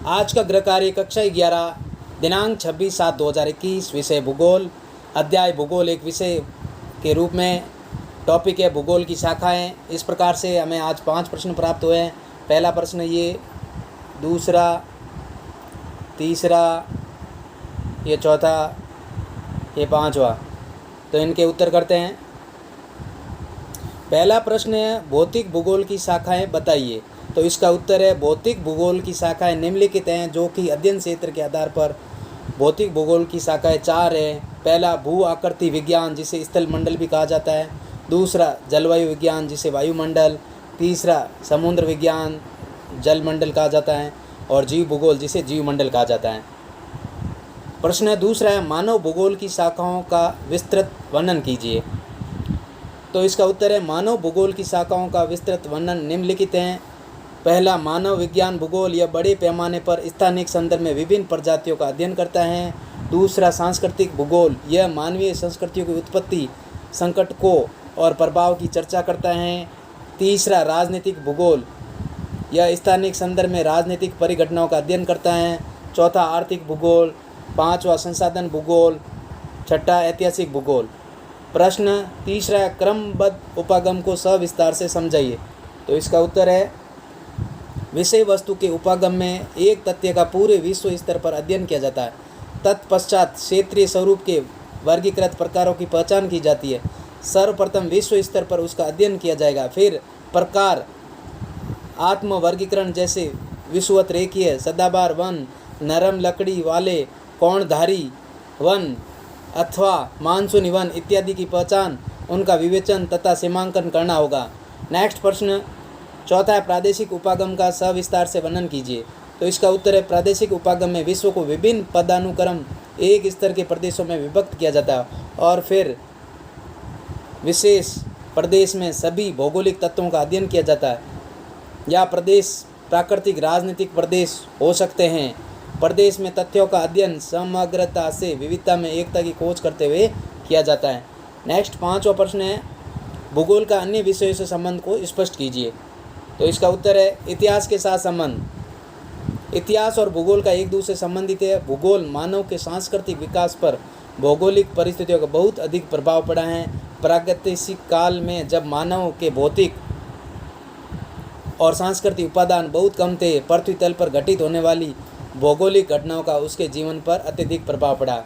आज का गृह कार्य कक्षा 11 दिनांक 26/7/2021 विषय भूगोल, अध्याय भूगोल एक विषय के रूप में टॉपिक है भूगोल की शाखाएं। इस प्रकार से हमें आज 5 प्रश्न प्राप्त हुए हैं। पहला प्रश्न ये, दूसरा, तीसरा, ये चौथा, ये पांचवा। तो इनके उत्तर करते हैं। पहला प्रश्न है भौतिक भूगोल की शाखाएं बताइए। तो इसका उत्तर है भौतिक भूगोल की शाखाएं निम्नलिखित हैं, जो कि अध्ययन क्षेत्र के आधार पर भौतिक भूगोल की शाखाएं 4 हैं। पहला भू आकृति विज्ञान, जिसे स्थल मंडल भी कहा जाता है। दूसरा जलवायु विज्ञान, जिसे वायुमंडल। तीसरा समुद्र विज्ञान, जल मंडल कहा जाता है। और जीव भूगोल, जिसे जीव मंडल कहा जाता है। प्रश्न दूसरा है मानव भूगोल की शाखाओं का विस्तृत वर्णन कीजिए। तो इसका उत्तर है मानव भूगोल की शाखाओं का विस्तृत वर्णन निम्नलिखित हैं। पहला मानव विज्ञान भूगोल, यह बड़े पैमाने पर स्थानिक संदर्भ में विभिन्न प्रजातियों का अध्ययन करता है। दूसरा सांस्कृतिक भूगोल, यह मानवीय संस्कृतियों की उत्पत्ति, संकटों और प्रभाव की चर्चा करता है। तीसरा राजनीतिक भूगोल, यह स्थानिक संदर्भ में राजनीतिक परिघटनाओं का अध्ययन करता है। चौथा आर्थिक भूगोल। पांचवा संसाधन भूगोल। छठा ऐतिहासिक भूगोल। प्रश्न तीसरा क्रमबद्ध उपागम को सविस्तार से समझाइए। तो इसका उत्तर है विषय वस्तु के उपागम में एक तथ्य का पूरे विश्व स्तर पर अध्ययन किया जाता है। तत्पश्चात क्षेत्रीय स्वरूप के वर्गीकृत प्रकारों की पहचान की जाती है। सर्वप्रथम विश्व स्तर पर उसका अध्ययन किया जाएगा, फिर प्रकार आत्म वर्गीकरण, जैसे विषुवत रेखीय, सदाबहार वन, नरम लकड़ी वाले कोणधारी वन अथवा मानसूनी वन इत्यादि की पहचान, उनका विवेचन तथा सीमांकन करना होगा। नेक्स्ट प्रश्न चौथा है प्रादेशिक उपागम का सविस्तार से वर्णन कीजिए। तो इसका उत्तर है प्रादेशिक उपागम में विश्व को विभिन्न पदानुक्रम एक स्तर के प्रदेशों में विभक्त किया जाता है और फिर विशेष प्रदेश में सभी भौगोलिक तत्वों का अध्ययन किया जाता है। या प्रदेश प्राकृतिक राजनीतिक प्रदेश हो सकते हैं। प्रदेश में तथ्यों का अध्ययन समग्रता से विविधता में एकता की खोज करते हुए किया जाता है। नेक्स्ट पांचवा प्रश्न है भूगोल का अन्य विषयों से संबंध को स्पष्ट कीजिए। तो इसका उत्तर है इतिहास के साथ संबंध। इतिहास और भूगोल का एक दूसरे संबंधित है। भूगोल मानव के सांस्कृतिक विकास पर भौगोलिक परिस्थितियों का बहुत अधिक प्रभाव पड़ा है। प्रागैतिहासिक काल में जब मानव के भौतिक और सांस्कृतिक उपादान बहुत कम थे, पृथ्वी तल पर घटित होने वाली भौगोलिक घटनाओं का उसके जीवन पर अत्यधिक प्रभाव पड़ा।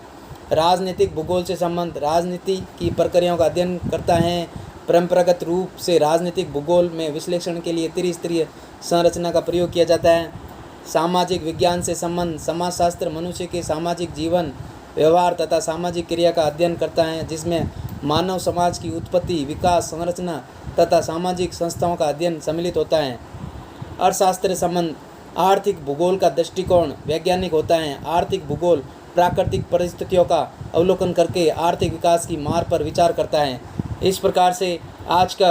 राजनीतिक भूगोल से संबंध राजनीति की प्रक्रियाओं का अध्ययन करता है। परंपरागत रूप से राजनीतिक भूगोल में विश्लेषण के लिए त्रिस्तरीय संरचना का प्रयोग किया जाता है। सामाजिक विज्ञान से संबंध समाजशास्त्र मनुष्य के सामाजिक जीवन, व्यवहार तथा सामाजिक क्रिया का अध्ययन करता है, जिसमें मानव समाज की उत्पत्ति, विकास, संरचना तथा सामाजिक संस्थाओं का अध्ययन सम्मिलित होता है। अर्थशास्त्र संबंध आर्थिक भूगोल का दृष्टिकोण वैज्ञानिक होता है। आर्थिक भूगोल प्राकृतिक परिस्थितियों का अवलोकन करके आर्थिक विकास की मार्ग पर विचार करता है। इस प्रकार से आज का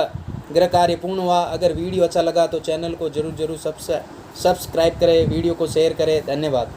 गृह कार्य पूर्ण हुआ। अगर वीडियो अच्छा लगा तो चैनल को जरूर सब्सक्राइब करें, वीडियो को शेयर करें। धन्यवाद।